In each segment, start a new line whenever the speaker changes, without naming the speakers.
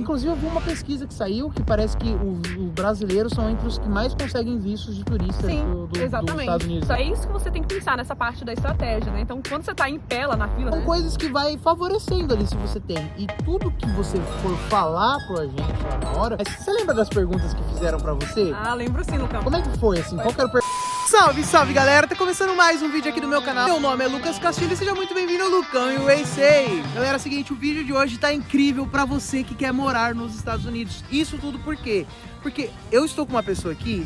Inclusive eu vi uma pesquisa que saiu que parece que os brasileiros são entre os que mais conseguem vistos de turista dos Estados Unidos.
É isso que você tem que pensar nessa parte da estratégia, né? Então quando você tá em pé lá na fila,
são coisas que vai favorecendo ali se você tem. E tudo que você for falar pro agente lá na hora... Você lembra das perguntas que fizeram pra você?
Ah, lembro sim, Lucão.
Como é que foi, assim? Qual que era Salve, salve, galera! Tá começando mais um vídeo aqui do meu canal. Meu nome é Lucas Castilho e seja muito bem-vindo ao Lucão USA. Galera, é o seguinte, o vídeo de hoje tá incrível pra você que quer morar nos Estados Unidos. Isso tudo por quê? Porque eu estou com uma pessoa aqui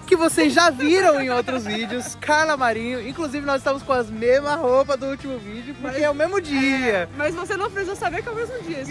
que vocês já viram em outros vídeos, Carla Marinho. Inclusive, nós estamos com as mesmas roupas do último vídeo, porque é o mesmo dia.
Mas você não precisou saber que é o mesmo dia.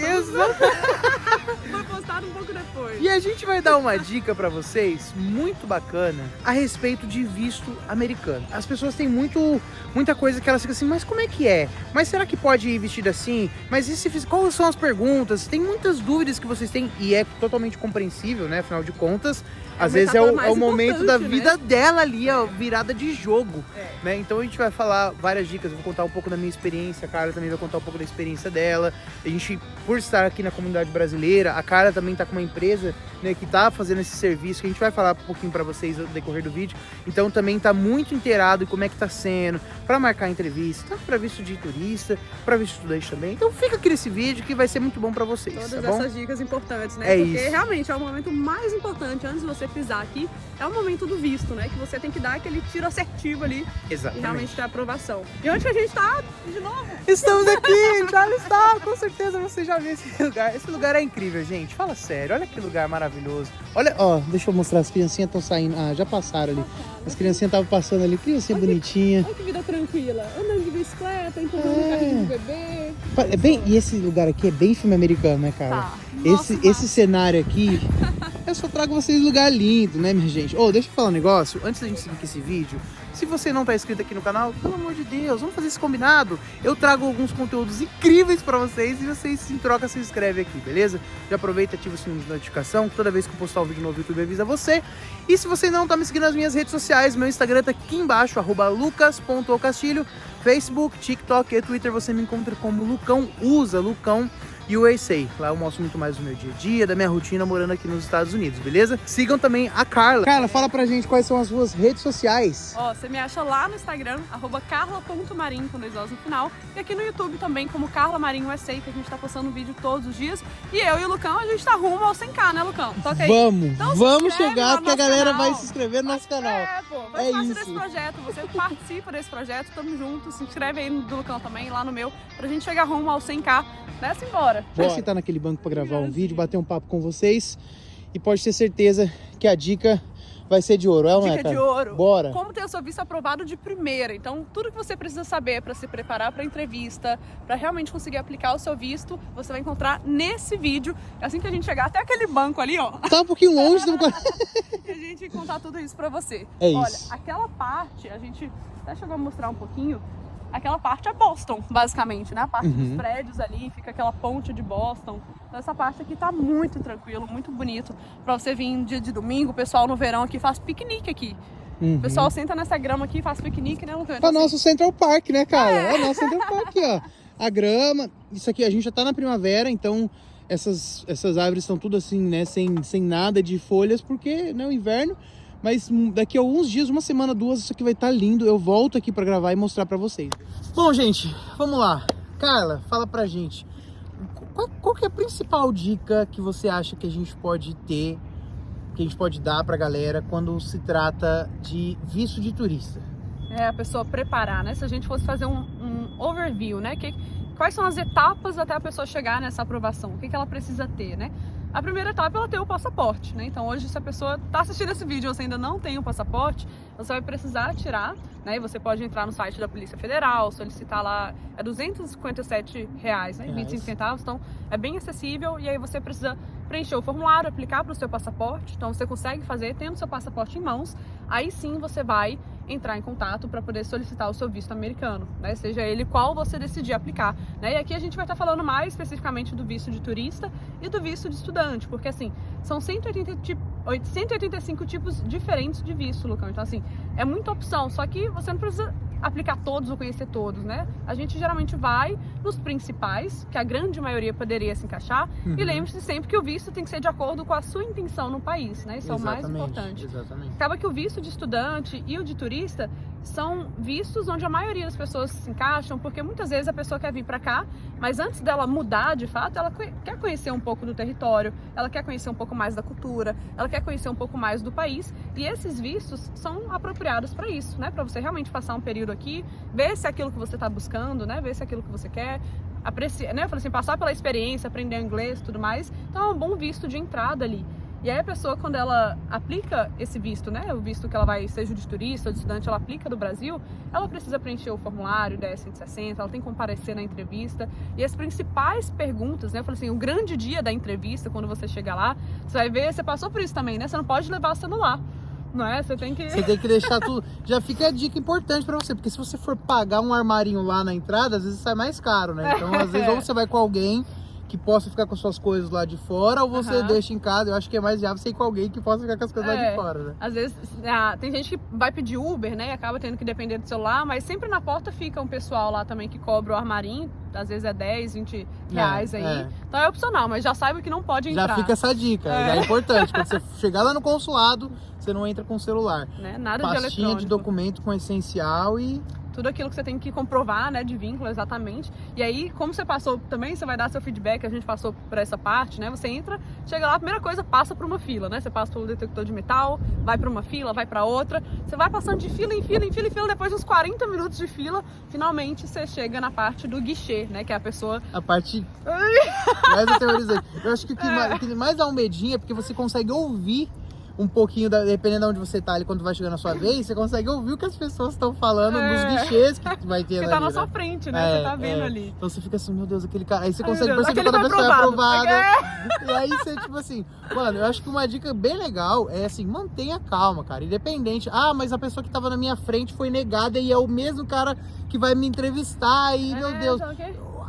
Foi postado um pouco depois.
E a gente vai dar uma dica pra vocês muito bacana a respeito de visto americano. As pessoas têm muita coisa que elas ficam assim, mas como é que é? Mas será que pode ir vestido assim? Mas e se quais são as perguntas? Tem muitas dúvidas que vocês têm e é totalmente compreensível, né? Afinal de contas, às vezes é o momento da vida dela ali, ó, virada de jogo, né? Então a gente vai falar várias dicas, eu vou contar um pouco da minha experiência, a Carla também vai contar um pouco da experiência dela. A gente, por estar aqui na comunidade brasileira, a Carla também tá com uma empresa, né, que tá fazendo esse serviço, que a gente vai falar um pouquinho pra vocês no decorrer do vídeo. Então também tá muito inteirado em como é que tá sendo, pra marcar entrevista, tanto pra visto de turista, pra visto de estudante também. Então fica aqui nesse vídeo que vai ser muito bom pra vocês,
todas
tá bom?
essas dicas importantes, né?
É
Porque
isso.
realmente é o momento mais importante antes de você pisar aqui, é o momento do visto, né? Que você tem que dar aquele tiro assertivo ali.
Exatamente.
E realmente ter aprovação. E onde que a gente tá? De novo?
Estamos aqui em Charlestown, com certeza você já viu esse lugar. Esse lugar é incrível, gente. Fala sério, olha que lugar maravilhoso. Olha, ó, deixa eu mostrar, as criancinhas estão saindo. Ah, já passaram ali. As criancinhas estavam passando ali, criancinha bonitinha.
Olha que vida tranquila. Andando de bicicleta, empurrando o carrinho do bebê.
É bem, e esse lugar aqui é bem filme americano, né, cara?
Tá. Nossa,
Esse cenário aqui, eu só trago vocês lugar lindo, né, minha gente? Ô, deixa eu falar um negócio, antes da gente seguir com esse vídeo, se você não tá inscrito aqui no canal, pelo amor de Deus, vamos fazer esse combinado? Eu trago alguns conteúdos incríveis pra vocês e vocês, em troca, se inscrevem aqui, beleza? Já aproveita e ativa o sininho de notificação, que toda vez que eu postar um vídeo novo, o YouTube avisa você. E se você não tá me seguindo nas minhas redes sociais, meu Instagram tá aqui embaixo, @lucas.castilho, Facebook, TikTok e Twitter, você me encontra como Lucão USA. Lá eu mostro muito mais do meu dia a dia, da minha rotina morando aqui nos Estados Unidos, beleza? Sigam também a Carla. Carla, fala pra gente quais são as suas redes sociais.
Ó, você me acha lá no Instagram, @carla.marinho, com 2 Os no final. E aqui no YouTube também, como Carla Marinho USA, que a gente tá postando vídeo todos os dias. E eu e o Lucão, a gente tá rumo ao 100k, né, Lucão? Toca aí.
Vamos chegar, porque a galera
canal.
vai se inscrever no nosso canal.
Faz parte desse projeto, você participa desse projeto, tamo junto, se inscreve aí no do Lucão também, lá no meu, pra gente chegar rumo ao 100k, nessa embora.
Vou sentar naquele banco pra gravar um vídeo, bater um papo com vocês e pode ter certeza que a dica vai ser de ouro, é ou não é,
Dica
cara?
de ouro.
Bora!
Como ter o seu visto aprovado de primeira. Então, tudo que você precisa saber para se preparar para a entrevista, para realmente conseguir aplicar o seu visto, você vai encontrar nesse vídeo. Assim que a gente chegar até aquele banco ali, ó.
Tá um pouquinho longe do...
E a gente contar tudo isso para você.
É
Olha,
isso.
aquela parte, a gente até chegou a mostrar um pouquinho. Aquela parte é Boston, basicamente, né? A parte dos prédios ali, fica aquela ponte de Boston. Então, essa parte aqui tá muito tranquilo, muito bonito. Pra você vir um dia de domingo, o pessoal no verão aqui faz piquenique aqui. O pessoal senta nessa grama aqui e faz piquenique, né, Lucas?
É o nosso Central Park, né, cara? É o nosso Central Park aqui, ó. A grama, isso aqui, a gente já tá na primavera, então essas árvores estão tudo assim, né, sem nada de folhas, porque não é o inverno. Mas daqui a alguns dias, uma semana, 2, isso aqui vai estar lindo. Eu volto aqui pra gravar e mostrar pra vocês. Bom, gente, vamos lá. Carla, fala pra gente. Qual que é a principal dica que você acha que a gente pode ter, que a gente pode dar pra galera quando se trata de visto de turista?
É, a pessoa preparar, né? Se a gente fosse fazer um overview, né? Quais são as etapas até a pessoa chegar nessa aprovação? O que ela precisa ter, né? A primeira etapa é ela ter o passaporte, né? Então hoje, se a pessoa está assistindo esse vídeo e você ainda não tem o passaporte, você vai precisar tirar, né? E você pode entrar no site da Polícia Federal, solicitar lá, é R$257, né? 25 centavos, então é bem acessível. E aí você precisa preencher o formulário, aplicar para o seu passaporte. Então você consegue fazer tendo seu passaporte em mãos. Aí sim você vai entrar em contato para poder solicitar o seu visto americano, né? Seja ele qual você decidir aplicar, né? E aqui a gente vai estar falando mais especificamente do visto de turista e do visto de estudante, porque assim, são 185 tipos diferentes de visto, Lucão. Então assim, é muita opção, só que você não precisa aplicar todos ou conhecer todos, né? A gente geralmente vai nos principais, que a grande maioria poderia se encaixar, e lembre-se sempre que o visto tem que ser de acordo com a sua intenção no país, né? Isso é o mais importante.
Exatamente.
Acaba que o visto de estudante e o de turista são vistos onde a maioria das pessoas se encaixam, porque muitas vezes a pessoa quer vir para cá, mas antes dela mudar de fato, ela quer conhecer um pouco do território, ela quer conhecer um pouco mais da cultura, ela quer conhecer um pouco mais do país, e esses vistos são apropriados para isso, né? Para você realmente passar um período aqui, ver se é aquilo que você está buscando, né? Ver se é aquilo que você quer, apreciar, né? Eu falei assim, passar pela experiência, aprender inglês e tudo mais, então é um bom visto de entrada ali. E aí a pessoa, quando ela aplica esse visto, né, o visto que ela vai, seja de turista ou de estudante, ela aplica do Brasil, ela precisa preencher o formulário 10.160, ela tem que comparecer na entrevista. E as principais perguntas, né, eu falei assim, o grande dia da entrevista, quando você chega lá, você vai ver, você passou por isso também, né, você não pode levar o celular, não é? Você tem que
deixar tudo. Já fica a dica importante pra você, porque se você for pagar um armarinho lá na entrada, às vezes sai mais caro, né? Então, às vezes, ou você vai com alguém que possa ficar com suas coisas lá de fora, ou você deixa em casa. Eu acho que é mais viável você ir com alguém que possa ficar com as coisas lá de fora, né?
Às vezes, tem gente que vai pedir Uber, né, e acaba tendo que depender do celular, mas sempre na porta fica um pessoal lá também que cobra o armarinho, às vezes é 10, 20 reais aí. Então é opcional, mas já saiba que não pode entrar.
Já fica essa dica, já é importante. Quando você chegar lá no consulado, você não entra com o celular.
Né? Nada
Pastinha
de eletrônico.
de documento com essencial e...
tudo aquilo que você tem que comprovar, né, de vínculo, exatamente. E aí, como você passou também, você vai dar seu feedback, a gente passou por essa parte, né, você entra, chega lá, a primeira coisa, passa por uma fila, né, você passa pelo detector de metal, vai para uma fila, vai para outra, você vai passando de fila em fila, em fila, em fila, depois de uns 40 minutos de fila, finalmente você chega na parte do guichê, né, que é a pessoa...
A parte mais aterrorizante. Eu acho que o que mais dá um medinho é porque você consegue ouvir um pouquinho, dependendo de onde você tá ali, quando vai chegando a sua vez, você consegue ouvir o que as pessoas estão falando nos guichês que vai ter ali.
Que tá na sua frente, né? Você tá vendo ali.
Então você fica assim, meu Deus, aquele cara. Aí você consegue perceber quando a pessoa é aprovada. E aí você, tipo assim, mano, eu acho que uma dica bem legal é assim, mantenha calma, cara. Independente. Ah, mas a pessoa que tava na minha frente foi negada e é o mesmo cara que vai me entrevistar. E, meu Deus.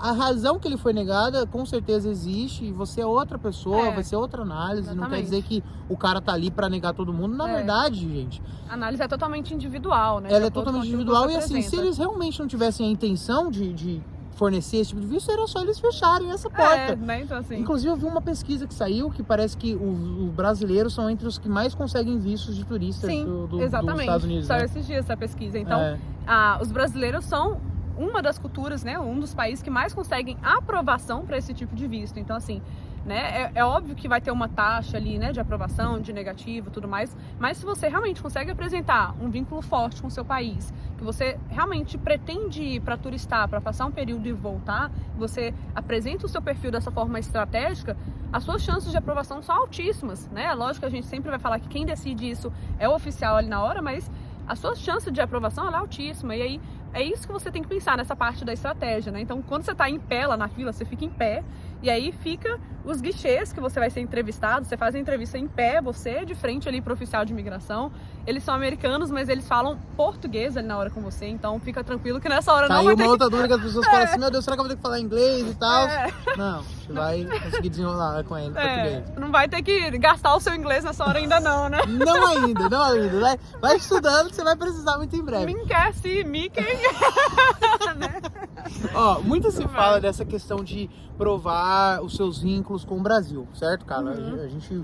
A razão que ele foi negada, com certeza existe, e você é outra pessoa, vai ser outra análise, exatamente. Não quer dizer que o cara tá ali pra negar todo mundo, na verdade, gente.
A análise é totalmente individual, né?
Ela é totalmente individual e assim, se eles realmente não tivessem a intenção de fornecer esse tipo de visto, era só eles fecharem essa porta.
Né? Então, assim...
Inclusive eu vi uma pesquisa que saiu, que parece que os brasileiros são entre os que mais conseguem vistos de turistas dos Estados Unidos.
Só esses dias essa pesquisa. Então, os brasileiros são uma das culturas, né, um dos países que mais conseguem aprovação para esse tipo de visto. Então, assim, né, é óbvio que vai ter uma taxa ali, né, de aprovação, de negativo, tudo mais, mas se você realmente consegue apresentar um vínculo forte com o seu país, que você realmente pretende ir para turistar, para passar um período e voltar, você apresenta o seu perfil dessa forma estratégica, as suas chances de aprovação são altíssimas, né? Lógico que a gente sempre vai falar que quem decide isso é o oficial ali na hora, mas a sua chance de aprovação ela é altíssima. E aí é isso que você tem que pensar nessa parte da estratégia, né? Então, quando você tá em pé lá na fila, você fica em pé, e aí fica os guichês que você vai ser entrevistado, você faz a entrevista em pé, você de frente ali pro oficial de imigração. Eles são americanos, mas eles falam português ali na hora com você, então fica tranquilo que nessa hora não vai ter
outra dúvida que as pessoas falam assim, meu Deus, será que eu vou ter que falar inglês e tal? Não, você vai conseguir desenrolar com ele português.
Não vai ter que gastar o seu inglês nessa hora ainda não, né?
Não ainda. Vai estudando que você vai precisar muito em breve.
Minkey, Mickey. Né?
Ó, muito se fala dessa questão de provar os seus vínculos com o Brasil, certo, cara? A gente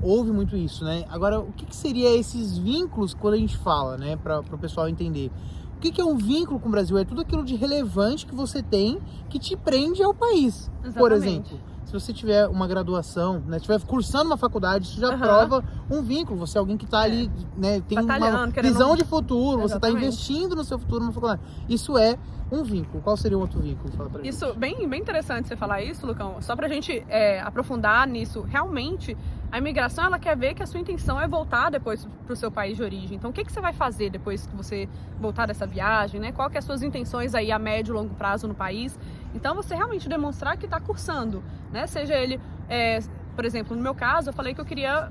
ouve muito isso, né? Agora, o que seria esses vínculos quando a gente fala, né? Para o pessoal entender. O que é um vínculo com o Brasil? É tudo aquilo de relevante que você tem que te prende ao país. Exatamente. Por exemplo, se você tiver uma graduação, né, estiver cursando uma faculdade, isso já prova um vínculo. Você é alguém que está ali, né, tem uma visão de futuro, você está investindo no seu futuro numa faculdade. Isso é um vínculo. Qual seria um outro vínculo? Fala pra gente.
Isso, bem interessante você falar isso, Lucão. Só pra gente aprofundar nisso, realmente a imigração ela quer ver que a sua intenção é voltar depois pro seu país de origem. Então, o que você vai fazer depois que você voltar dessa viagem, né? Qual que é as suas intenções aí a médio e longo prazo no país? Então, você realmente demonstrar que está cursando, né? Seja ele, por exemplo, no meu caso, eu falei que eu queria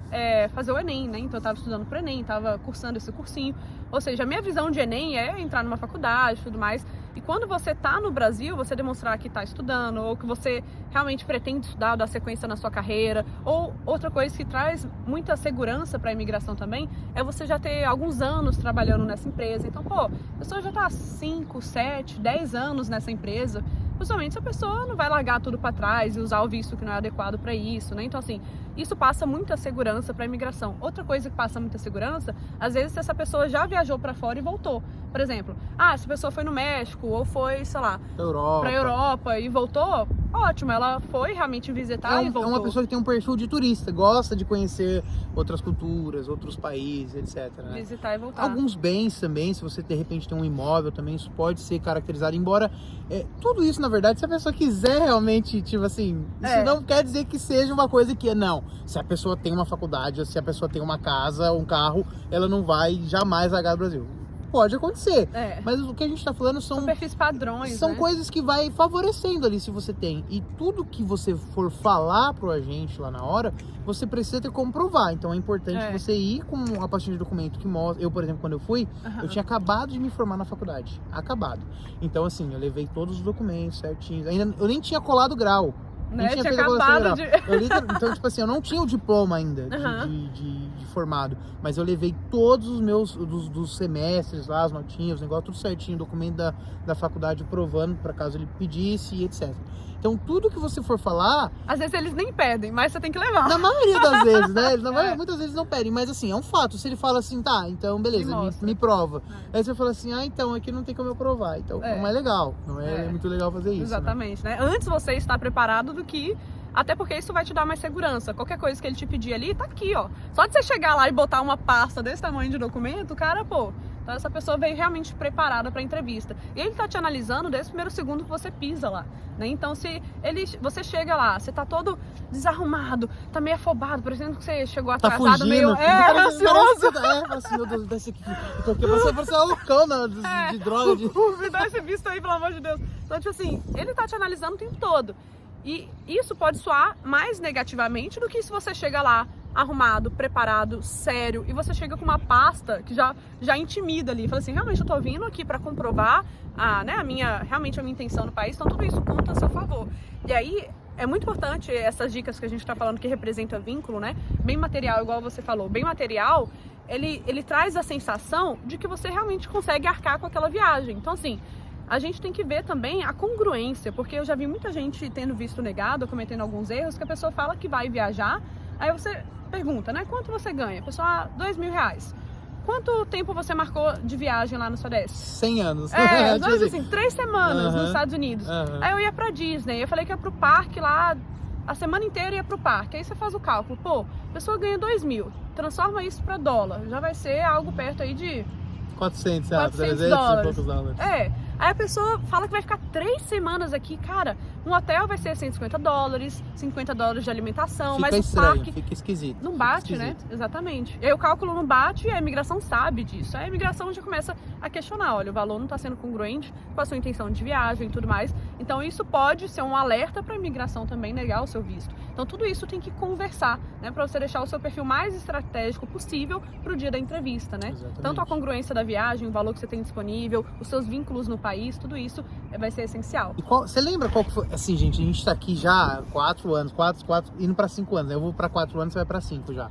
fazer o Enem, né? Então, eu estava estudando para o Enem, estava cursando esse cursinho. Ou seja, a minha visão de Enem é entrar numa faculdade e tudo mais. E quando você tá no Brasil, você demonstrar que tá estudando, ou que você realmente pretende estudar, dar sequência na sua carreira, ou outra coisa que traz muita segurança para a imigração também, é você já ter alguns anos trabalhando nessa empresa. Então, pô, a pessoa já tá 5, 7, 10 anos nessa empresa, justamente se a pessoa não vai largar tudo para trás e usar o visto que não é adequado para isso, né? Então, assim, isso passa muita segurança para a imigração. Outra coisa que passa muita segurança, às vezes, se essa pessoa já viajou para fora e voltou. Por exemplo, se a pessoa foi no México ou foi, sei lá, pra Europa e voltou, ótimo, ela foi realmente visitar e voltou.
É uma pessoa que tem um perfil de turista, gosta de conhecer outras culturas, outros países, etc. Né?
Visitar e voltar.
Alguns bens também, se você de repente tem um imóvel também, isso pode ser caracterizado, embora tudo isso, na verdade, se a pessoa quiser realmente, tipo assim, isso não quer dizer que seja uma coisa que não. Se a pessoa tem uma faculdade, se a pessoa tem uma casa, um carro, ela não vai jamais largar do Brasil. Pode acontecer, mas o que a gente tá falando são
perfis padrões,
são coisas que vai favorecendo ali se você tem. E tudo que você for falar pro agente lá na hora, você precisa ter como provar. Então é importante você ir com a pastinha de documento que mostra. Eu, por exemplo, quando eu fui, eu tinha acabado de me formar na faculdade. Acabado. Então, assim, eu levei todos os documentos certinhos. Eu nem tinha colado grau.
Né? Tinha acabado de...
Então, tipo assim, eu não tinha o diploma ainda de formado, mas eu levei todos os meus dos semestres lá, as notinhas, os negócios, tudo certinho, documento da faculdade provando para caso ele pedisse e etc. Então, tudo que você for falar...
Às vezes eles nem pedem, mas você tem que levar.
Na maioria das vezes, né? Muitas vezes não pedem, mas assim, é um fato. Se ele fala assim, tá, então beleza, me prova. Aí você fala assim, então aqui não tem como eu provar. Então, não é legal. Não é muito legal fazer isso.
Exatamente, né? Antes você estar preparado do que... Até porque isso vai te dar mais segurança. Qualquer coisa que ele te pedir ali, tá aqui, ó. Só de você chegar lá e botar uma pasta desse tamanho de documento, cara, pô... Então essa pessoa veio realmente preparada para a entrevista. E ele tá te analisando desde o primeiro segundo que você pisa lá, né? Então se você chega lá, você tá todo desarrumado, tá meio afobado, por exemplo, que você chegou atrasado,
tá fugindo,
meio ansioso.
Assim, meu Deus, desce aqui. Porque você é loucão de droga.
Me dá esse visto aí, pelo amor de Deus. Então, tipo assim, ele tá te analisando o tempo todo. E isso pode soar mais negativamente do que se você chega lá arrumado, preparado, sério, e você chega com uma pasta que já intimida ali, fala assim, realmente eu tô vindo aqui para comprovar realmente a minha intenção no país, então tudo isso conta a seu favor. E aí é muito importante essas dicas que a gente tá falando que representa vínculo, né? Bem material, igual você falou, bem material, ele traz a sensação de que você realmente consegue arcar com aquela viagem. Então assim, a gente tem que ver também a congruência, porque eu já vi muita gente tendo visto negado, cometendo alguns erros, que a pessoa fala que vai viajar, aí você pergunta, né? Quanto você ganha? A pessoa, R$2.000. Quanto tempo você marcou de viagem lá no Sudeste?
100 anos.
Mas assim, 3 semanas nos Estados Unidos. Aí eu ia pra Disney, eu falei que ia pro parque lá, a semana inteira ia pro parque. Aí você faz o cálculo, pô, a pessoa ganha 2.000, transforma isso pra dólar, já vai ser algo perto aí de...
400,
300
e poucos dólares.
Aí a pessoa fala que vai ficar 3 semanas aqui, cara, um hotel vai ser $150, $50 de alimentação,
fica
mas
estranho,
o parque...
fica esquisito.
Não bate, né? Exatamente. E aí o cálculo não bate e a imigração sabe disso. Aí a imigração já começa a questionar, olha, o valor não está sendo congruente com a sua intenção de viagem e tudo mais. Então isso pode ser um alerta para a imigração também negar o seu visto. Então tudo isso tem que conversar, né? Para você deixar o seu perfil mais estratégico possível para o dia da entrevista, né?
Exatamente.
Tanto a congruência da viagem, o valor que você tem disponível, os seus vínculos no país, tudo isso vai ser essencial.
E você lembra qual que foi? Assim, gente, a gente tá aqui já há 4 anos, indo para 5 anos. Eu vou para 4 anos, você vai para 5 já.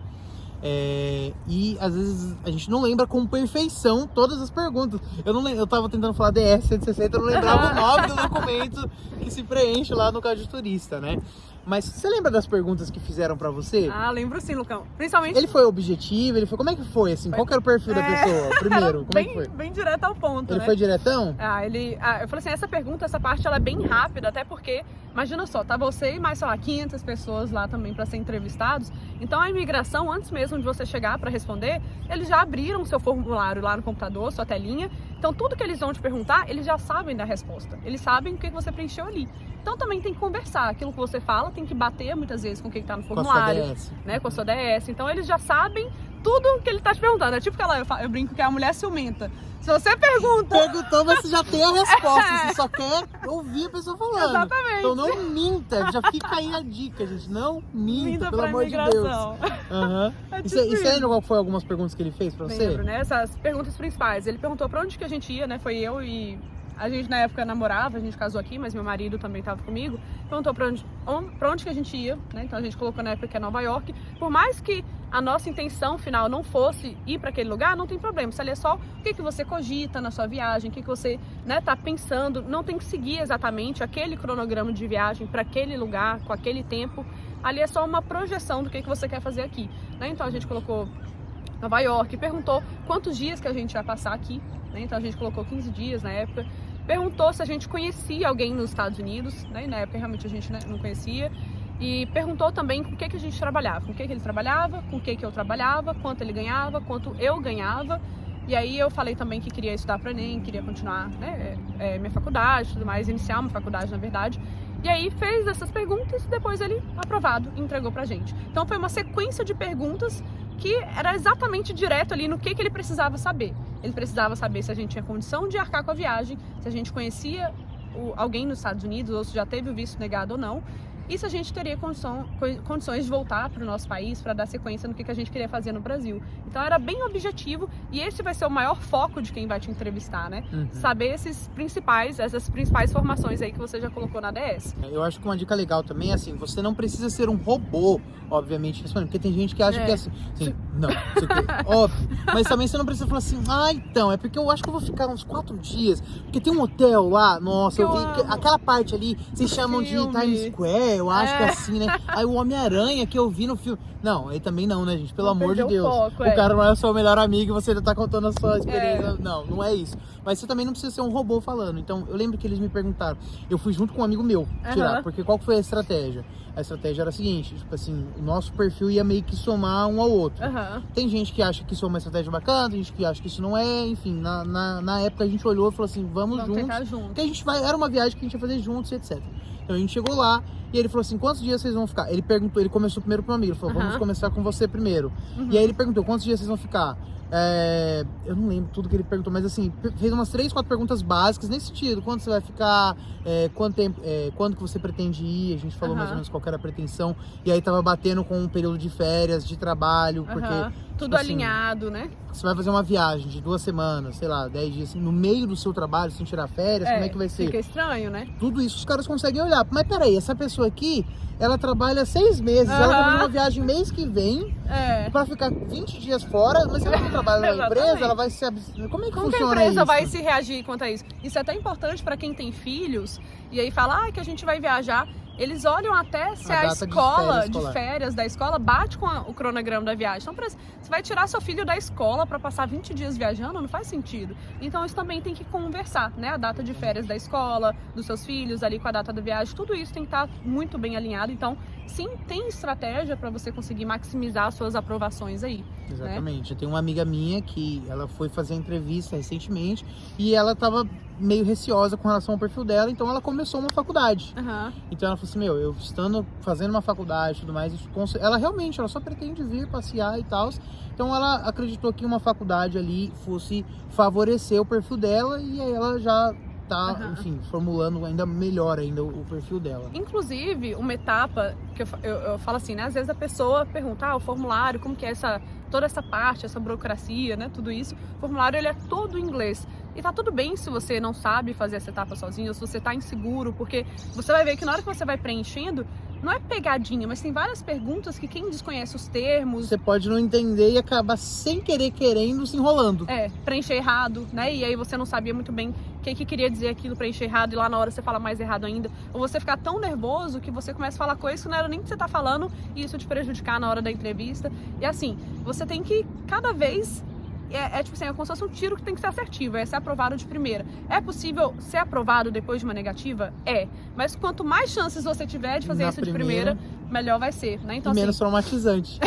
E às vezes a gente não lembra com perfeição todas as perguntas. Eu tava tentando falar DS-160, eu não lembrava o nome do documento que se preenche lá no caso de turista, né? Mas você lembra das perguntas que fizeram pra você?
Ah, lembro sim, Lucão. Principalmente...
Ele foi objetivo? Como é que foi, assim? Qual que era o perfil da pessoa, primeiro? Como é que foi?
Bem direto ao ponto,
Ele
né?
foi diretão?
Eu falei assim, essa parte ela é bem rápida, até porque, imagina só, tá você e mais, sei lá, 500 pessoas lá também pra ser entrevistados. Então a imigração, antes mesmo de você chegar pra responder, eles já abriram seu formulário lá no computador, sua telinha. Então tudo que eles vão te perguntar, eles já sabem da resposta. Eles sabem o que você preencheu ali. Então também tem que conversar. Aquilo que você fala tem que bater muitas vezes com o que está no formulário.
Com a sua DS.
Né? Com a sua DS. Então eles já sabem tudo que ele está te perguntando. É tipo aquela, eu brinco que é a mulher ciumenta. Se você pergunta...
Perguntou, mas você já tem a resposta. Você só quer ouvir a pessoa falando.
Exatamente.
Então não minta. Já fica aí a dica, gente. Não minta, pelo amor de Deus. E você lembra qual foi algumas perguntas que ele fez pra você?
Lembro, né? Essas perguntas principais. Ele perguntou pra onde que a gente ia, né? Foi eu e a gente na época namorava, a gente casou aqui, mas meu marido também estava comigo, perguntou pra onde que a gente ia, né? Então a gente colocou na época que é Nova York. Por mais que a nossa intenção final não fosse ir para aquele lugar, não tem problema. Se ali é só o que você cogita na sua viagem, o que você, né, tá pensando, não tem que seguir exatamente aquele cronograma de viagem para aquele lugar, com aquele tempo. Ali é só uma projeção do que você quer fazer aqui, né? Então a gente colocou Nova York, perguntou quantos dias que a gente ia passar aqui, né? Então a gente colocou 15 dias na época. Perguntou se a gente conhecia alguém nos Estados Unidos, né? E na época realmente a gente, né, não conhecia. E perguntou também com o que a gente trabalhava, com o que ele trabalhava, com o que eu trabalhava, quanto ele ganhava, quanto eu ganhava. E aí eu falei também que queria estudar para Enem, queria continuar, né, minha faculdade, tudo mais, iniciar uma faculdade, na verdade. E aí fez essas perguntas e depois ele, aprovado, entregou pra gente. Então foi uma sequência de perguntas que era exatamente direto ali no que ele precisava saber. Ele precisava saber se a gente tinha condição de arcar com a viagem, se a gente conhecia alguém nos Estados Unidos, ou se já teve o visto negado ou não. E se a gente teria condições de voltar para o nosso país para dar sequência no que a gente queria fazer no Brasil. Então era bem objetivo e esse vai ser o maior foco de quem vai te entrevistar, né? Saber essas principais formações aí que você já colocou na DS.
Eu acho que uma dica legal também é assim, você não precisa ser um robô, obviamente, respondendo, porque tem gente que acha que é assim, não, isso aqui, óbvio, mas também você não precisa falar assim, então, é porque eu acho que eu vou ficar uns 4 dias, porque tem um hotel lá, nossa, eu vi aquela parte ali, vocês chamam de Times Square, eu acho que é assim, né? Aí o Homem-Aranha que eu vi no filme. Não, aí também não, né, gente? Pelo amor de Deus. O cara não é o seu melhor amigo e você ainda tá contando a sua experiência. Não, não é isso. Mas você também não precisa ser um robô falando. Então, eu lembro que eles me perguntaram. Eu fui junto com um amigo meu tirar, porque qual que foi a estratégia? A estratégia era a seguinte, tipo assim, o nosso perfil ia meio que somar um ao outro. Tem gente que acha que isso é uma estratégia bacana, tem gente que acha que isso não é, enfim, na época a gente olhou e falou assim, vamos juntos. Porque a gente era uma viagem que a gente ia fazer juntos, etc. Então a gente chegou lá e ele falou assim, quantos dias vocês vão ficar? Ele perguntou, ele começou primeiro pro meu amigo, ele falou, vamos começar com você primeiro. E aí ele perguntou, quantos dias vocês vão ficar? Eu não lembro tudo que ele perguntou, mas assim, fez umas 3, 4 perguntas básicas nesse sentido. Quando você vai ficar, quanto tempo, quando que você pretende ir? A gente falou mais ou menos qual era a pretensão. E aí tava batendo com um período de férias, de trabalho, porque...
Tudo tipo alinhado, assim, né?
Você vai fazer uma viagem de 2 semanas, sei lá, 10 dias, assim, no meio do seu trabalho, sem tirar férias, como é que vai ser?
Fica estranho, né?
Tudo isso os caras conseguem olhar. Mas peraí, essa pessoa aqui, ela trabalha 6 meses, ela vai fazer uma viagem mês que vem, pra ficar 20 dias fora, mas se ela não trabalha na empresa, ela vai se... Como é que funciona isso? Como a empresa
vai se reagir quanto a isso? Isso é até importante pra quem tem filhos, e aí fala, que a gente vai viajar. Eles olham até se a escola de férias da escola bate com o cronograma da viagem. Então, você vai tirar seu filho da escola para passar 20 dias viajando? Não faz sentido. Então, isso também tem que conversar, né? A data de férias da escola, dos seus filhos, ali com a data da viagem, tudo isso tem que estar muito bem alinhado. Então, sim, tem estratégia para você conseguir maximizar as suas aprovações aí.
Exatamente. Né? Eu tenho uma amiga minha que ela foi fazer entrevista recentemente e ela estava meio receosa com relação ao perfil dela, então ela começou uma faculdade. Então ela falou assim, eu estando fazendo uma faculdade e tudo mais, ela realmente, ela só pretende vir passear e tal, então ela acreditou que uma faculdade ali fosse favorecer o perfil dela e aí ela já tá, enfim, formulando ainda melhor ainda o perfil dela.
Inclusive, uma etapa que eu falo assim, né, às vezes a pessoa pergunta, o formulário, como que é toda essa parte, essa burocracia, né, tudo isso, o formulário ele é todo em inglês. E tá tudo bem se você não sabe fazer essa etapa sozinho, ou se você tá inseguro, porque você vai ver que na hora que você vai preenchendo, não é pegadinha, mas tem várias perguntas que quem desconhece os termos...
Você pode não entender e acabar sem querer, querendo, se enrolando.
Preencher errado, né? E aí você não sabia muito bem o que queria dizer aquilo, preencher errado, e lá na hora você fala mais errado ainda. Ou você ficar tão nervoso que você começa a falar coisas que não era nem o que você tá falando, e isso te prejudicar na hora da entrevista. E assim, você tem que cada vez... tipo assim, é como se fosse um tiro que tem que ser assertivo, é ser aprovado de primeira. É possível ser aprovado depois de uma negativa? Mas quanto mais chances você tiver de fazer isso de primeira, melhor vai ser, né? Então,
menos traumatizante.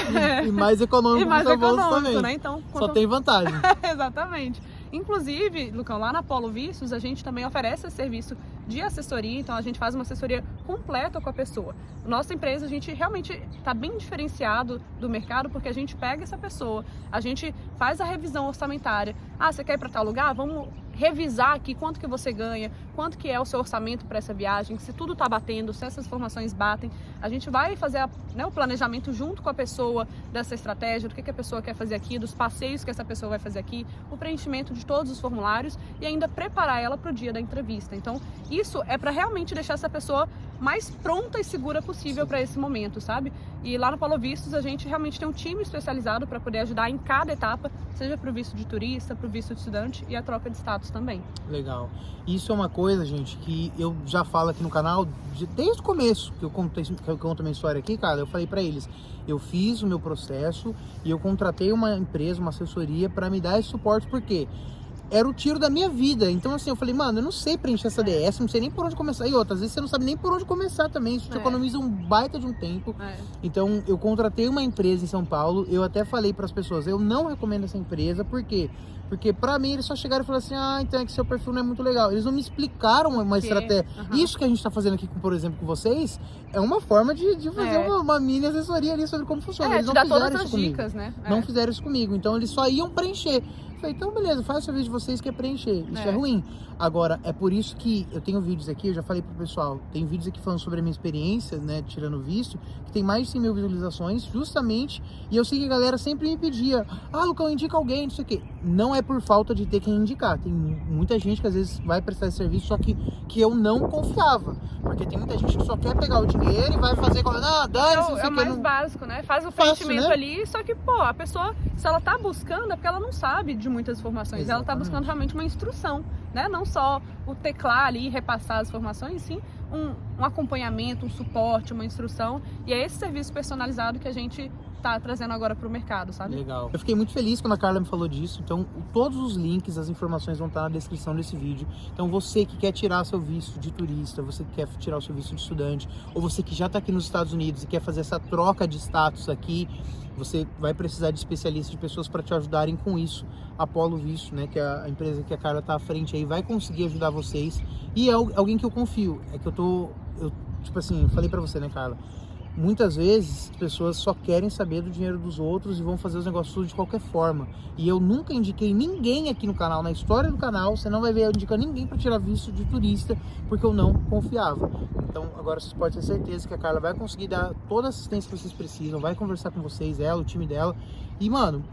E mais econômico para o bolso também.
Né? Então,
só tem vantagem.
Exatamente. Inclusive, Lucão, lá na Polo Vistos, a gente também oferece esse serviço de assessoria, então a gente faz uma assessoria completa com a pessoa. Nossa empresa, a gente realmente está bem diferenciado do mercado, porque a gente pega essa pessoa, a gente faz a revisão orçamentária. Você quer ir para tal lugar? Vamos revisar aqui quanto que você ganha, quanto que é o seu orçamento para essa viagem, se tudo está batendo, se essas informações batem. A gente vai fazer o planejamento junto com a pessoa dessa estratégia, do que a pessoa quer fazer aqui, dos passeios que essa pessoa vai fazer aqui, o preenchimento de todos os formulários e ainda preparar ela para o dia da entrevista. Então, isso é para realmente deixar essa pessoa mais pronta e segura possível para esse momento, sabe? E lá no Polo Vistos a gente realmente tem um time especializado para poder ajudar em cada etapa, seja para o visto de turista, para o visto de estudante e a troca de status também.
Legal. Isso é uma coisa, gente, que eu já falo aqui no canal desde o começo, que eu conto a minha história aqui, cara. Eu falei para eles, eu fiz o meu processo e eu contratei uma empresa, uma assessoria para me dar esse suporte, porque era o tiro da minha vida. Então, assim, eu falei, mano, eu não sei preencher essa DS, não sei nem por onde começar. E outras vezes você não sabe nem por onde começar também. Isso te economiza um baita de um tempo. Então, eu contratei uma empresa em São Paulo. Eu até falei para as pessoas, eu não recomendo essa empresa. Por quê? Porque pra mim eles só chegaram e falaram assim, então é que seu perfil não é muito legal. Eles não me explicaram uma estratégia. Isso que a gente tá fazendo aqui, por exemplo, com vocês, é uma forma de fazer uma mini assessoria ali sobre como funciona. Eles não fizeram isso comigo.
Dicas, né?
Não fizeram isso comigo. Então eles só iam preencher. Eu falei, então beleza, faz o serviço de vocês que é preencher. Isso é ruim. Agora, é por isso que eu tenho vídeos aqui, eu já falei pro pessoal, tem vídeos aqui falando sobre a minha experiência, né, tirando visto, que tem mais de 100 mil visualizações, justamente, e eu sei que a galera sempre me pedia, Lucão, indica alguém, não sei o quê. Não é por falta de ter quem indicar, tem muita gente que às vezes vai prestar esse serviço, só que eu não confiava, porque tem muita gente que só quer pegar o dinheiro e vai fazer, dane-se,
é o mais básico, né? Faz o preenchimento ali, só que, a pessoa, se ela tá buscando, é porque ela não sabe de muitas informações, ela tá buscando realmente uma instrução, né? Não só o teclar ali e repassar as informações, sim um acompanhamento, um suporte, uma instrução. E é esse serviço personalizado que a gente tá trazendo agora pro mercado, sabe?
Legal. Eu fiquei muito feliz quando a Carla me falou disso. Então, todos os links, as informações vão estar na descrição desse vídeo. Então, você que quer tirar seu visto de turista, você que quer tirar o seu visto de estudante, ou você que já tá aqui nos Estados Unidos e quer fazer essa troca de status aqui, você vai precisar de especialistas, de pessoas para te ajudarem com isso. A Polo Visto, né, que é a empresa que a Carla tá à frente aí, vai conseguir ajudar vocês. E é alguém que eu confio. É que eu tipo assim, eu falei para você, né, Carla? Muitas vezes, as pessoas só querem saber do dinheiro dos outros e vão fazer os negócios tudo de qualquer forma. E eu nunca indiquei ninguém aqui no canal, na história do canal, você não vai ver eu indicando ninguém para tirar visto de turista, porque eu não confiava. Então, agora vocês podem ter certeza que a Carla vai conseguir dar toda a assistência que vocês precisam, vai conversar com vocês, ela, o time dela. E, mano,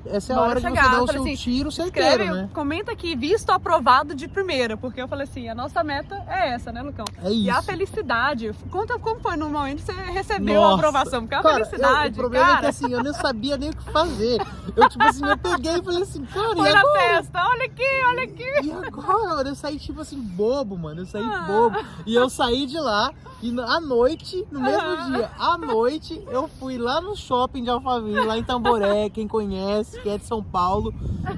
essa é a hora de você dar o seu tiro certeiro, né?
Comenta aqui, visto aprovado de primeira, porque eu falei assim, a nossa meta é essa, né, Lucão?
É isso.
E a felicidade, conta como foi no momento que você recebeu a aprovação, porque a felicidade,
o problema é que assim, eu não sabia nem o que fazer. Eu, tipo assim, eu peguei e falei assim, cara,
foi na festa, olha aqui.
E agora, mano, eu saí tipo assim, bobo, mano, eu saí bobo. E eu saí de lá, e à noite, no mesmo dia, à noite, eu fui lá no shopping de Alphaville, lá em Tamboré, quem conhece, que é de São Paulo,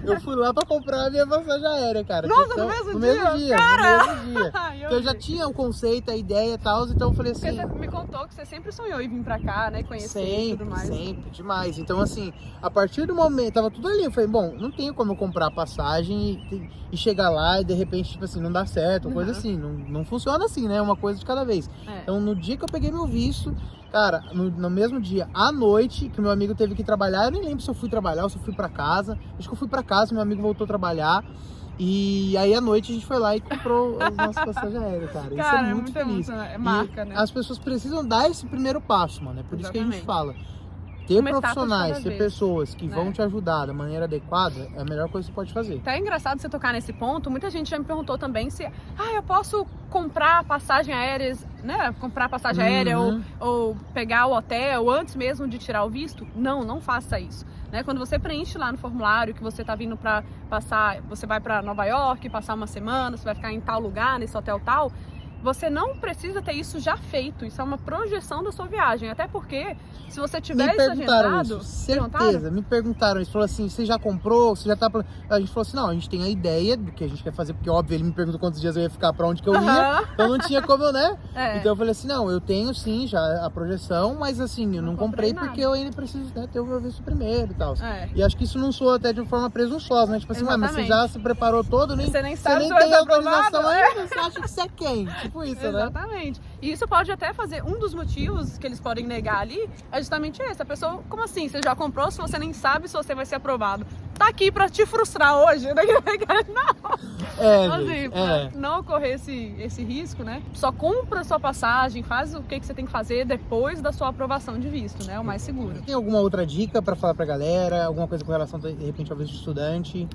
eu fui lá pra comprar a minha passagem aérea, cara.
Nossa,
então,
no mesmo dia?
Cara! No mesmo dia. Então eu já tinha o conceito, a ideia e tal, então eu falei assim...
Porque você me contou que você sempre sonhou em vir pra cá, né, conhecer e tudo mais.
Sempre, demais. Então assim, a partir do momento, tava tudo ali, eu falei, bom, não tenho como eu comprar passagem e chegar lá e de repente, tipo assim, não dá certo, coisa assim, não funciona assim, né, uma coisa de cada vez. Então no dia que eu peguei meu visto, cara, no mesmo dia, à noite, que meu amigo teve que trabalhar, eu nem lembro se eu fui trabalhar ou se eu fui pra casa. Acho que eu fui pra casa, meu amigo voltou a trabalhar. E aí à noite a gente foi lá e comprou as nossas passagens aéreas, cara. Isso é muito feliz.
É marca, né?
As pessoas precisam dar esse primeiro passo, mano. É por isso que a gente fala. Ter profissionais, ter pessoas que vão te ajudar da maneira adequada é a melhor coisa que você pode fazer.
Tá engraçado você tocar nesse ponto. Muita gente já me perguntou também se eu posso comprar passagem aérea, né? Comprar passagem aérea ou pegar o hotel antes mesmo de tirar o visto. Não faça isso. Né? Quando você preenche lá no formulário que você tá vindo para passar, você vai para Nova York, passar uma semana, você vai ficar em tal lugar, nesse hotel tal. Você não precisa ter isso já feito. Isso é uma projeção da sua viagem. Até porque, se você tiver isso agendado...
Certeza, me perguntaram isso. Falou assim, você já comprou? Você já tá... A gente falou assim, não, a gente tem a ideia do que a gente quer fazer. Porque, óbvio, ele me perguntou quantos dias eu ia ficar, pra onde que eu ia. Então, não tinha como, né? Então, eu falei assim, não, eu tenho, sim, já a projeção. Mas, assim, eu não comprei porque eu ainda preciso, né, ter o meu visto primeiro e tal. E acho que isso não soa até de forma presunçosa, né? Tipo assim, mas você já se preparou todo,
você nem sabe
você nem tem a autorização ainda. Você acha que você é quem? Tipo isso,
exatamente.
Né?
E isso pode até fazer, um dos motivos que eles podem negar ali é justamente esse. A pessoa, como assim? Você já comprou se você nem sabe se você vai ser aprovado? Tá aqui pra te frustrar hoje? Não. Assim, pra não correr esse risco, né? Só compra sua passagem, faz o que você tem que fazer depois da sua aprovação de visto, né? O mais seguro.
Tem alguma outra dica pra falar pra galera? Alguma coisa com relação, de repente, ao visto de estudante?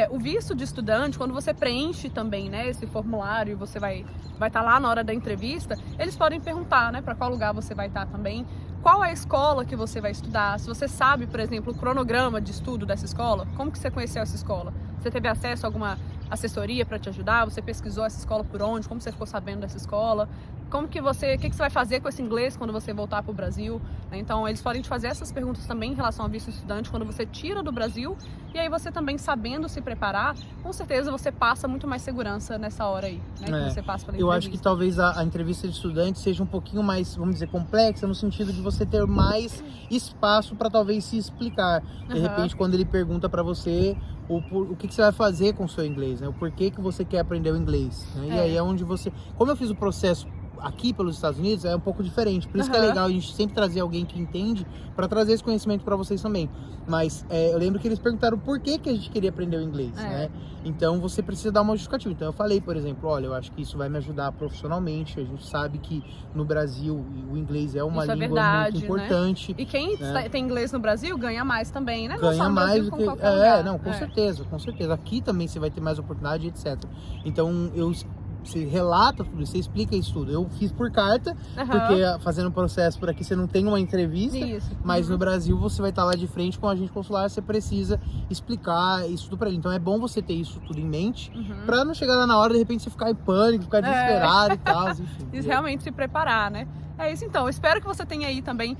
O visto de estudante, quando você preenche também, né, esse formulário, e você vai estar lá na hora da entrevista, eles podem perguntar, né, para qual lugar você vai estar também, qual é a escola que você vai estudar, se você sabe, por exemplo, o cronograma de estudo dessa escola, como que você conheceu essa escola? Você teve acesso a alguma assessoria para te ajudar? Você pesquisou essa escola por onde? Como você ficou sabendo dessa escola? O que você vai fazer com esse inglês quando você voltar para o Brasil? Então, eles podem te fazer essas perguntas também em relação ao visto estudante quando você tira do Brasil. E aí você também, sabendo se preparar, com certeza você passa muito mais segurança nessa hora aí, né? Que você passa pela entrevista.
Eu acho que talvez a entrevista de estudante seja um pouquinho mais, vamos dizer, complexa, no sentido de você ter mais espaço para talvez se explicar. De repente, quando ele pergunta para você o que você vai fazer com o seu inglês, né? O porquê que você quer aprender o inglês, né? E aí é onde você... Como eu fiz o processo aqui pelos Estados Unidos, é um pouco diferente. Por isso que é legal a gente sempre trazer alguém que entende para trazer esse conhecimento para vocês também. Mas eu lembro que eles perguntaram por que a gente queria aprender o inglês, né? Então você precisa dar uma justificativa. Então eu falei, por exemplo, olha, eu acho que isso vai me ajudar profissionalmente. A gente sabe que no Brasil o inglês é uma língua muito importante.
Né? E quem tem inglês no Brasil ganha mais também, né?
Ganha mais do que... com certeza. Aqui também você vai ter mais oportunidade, etc. Então você relata tudo, você explica isso tudo. Eu fiz por carta, porque fazendo um processo por aqui você não tem uma entrevista, mas no Brasil você vai estar lá de frente com a agente consular, você precisa explicar isso tudo pra ele. Então é bom você ter isso tudo em mente, pra não chegar lá na hora de repente você ficar em pânico, ficar desesperado e tal, enfim.
E realmente se preparar, né? É isso então, eu espero que você tenha aí também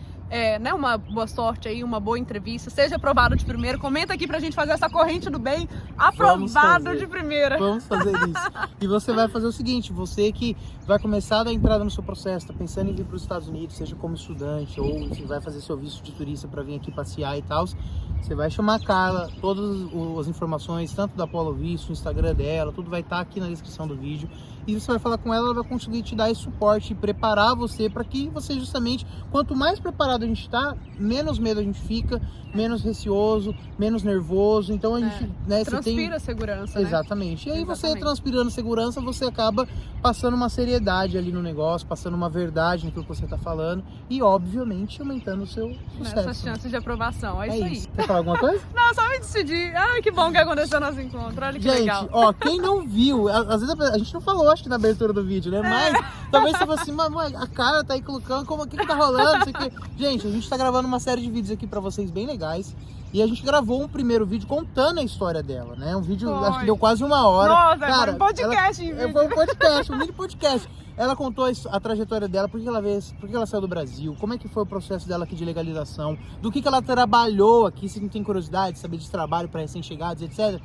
né, uma boa sorte aí, uma boa entrevista, seja aprovado de primeira. Comenta aqui pra gente fazer essa corrente do bem, aprovado de primeira.
Vamos fazer isso. E você vai fazer o seguinte, você que vai começar a dar entrada no seu processo, tá pensando em vir para os Estados Unidos, seja como estudante ou você vai fazer seu visto de turista para vir aqui passear e tal, você vai chamar a Carla, todas as informações, tanto da Polo Visto, o Instagram dela, tudo vai estar aqui na descrição do vídeo. E você vai falar com ela, ela vai conseguir te dar esse suporte e preparar você para que você justamente, quanto mais preparado a gente está, menos medo a gente fica, menos receoso, menos nervoso. Então a gente, né,
transpira segurança,
exatamente.
Né?
E aí você transpirando segurança, você acaba passando uma seriedade ali no negócio, passando uma verdade naquilo que você está falando e, obviamente, aumentando o seu sucesso.
Essas chances de aprovação, é isso aí.
Quer falar alguma coisa?
Não, só me despedir. Ai, que bom que aconteceu nosso encontro. Olha que legal.
Gente, ó, quem não viu, às vezes a gente não falou, acho que na abertura do vídeo, né? Mas talvez você fale assim, mano, a cara tá aí colocando, o que tá rolando? Isso aqui. Gente, a gente tá gravando uma série de vídeos aqui pra vocês bem legais. E a gente gravou um primeiro vídeo contando a história dela, né? Um vídeo, acho que deu quase 1 hora.
Nossa,
cara,
foi um podcast,
foi um podcast, um mini podcast. Ela contou a trajetória dela, por que ela saiu do Brasil, como é que foi o processo dela aqui de legalização, do que ela trabalhou aqui, se não tem curiosidade, saber de trabalho para recém-chegados, etc.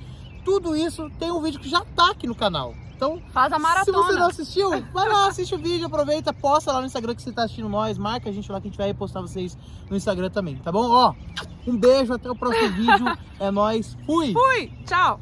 Tudo isso tem um vídeo que já tá aqui no canal. Então,
faz a maratona.
Se você não assistiu, vai lá, assiste o vídeo, aproveita, posta lá no Instagram que você tá assistindo nós, marca a gente lá que a gente vai repostar vocês no Instagram também, tá bom? Ó, um beijo, até o próximo vídeo, é nóis, fui!
Fui, tchau!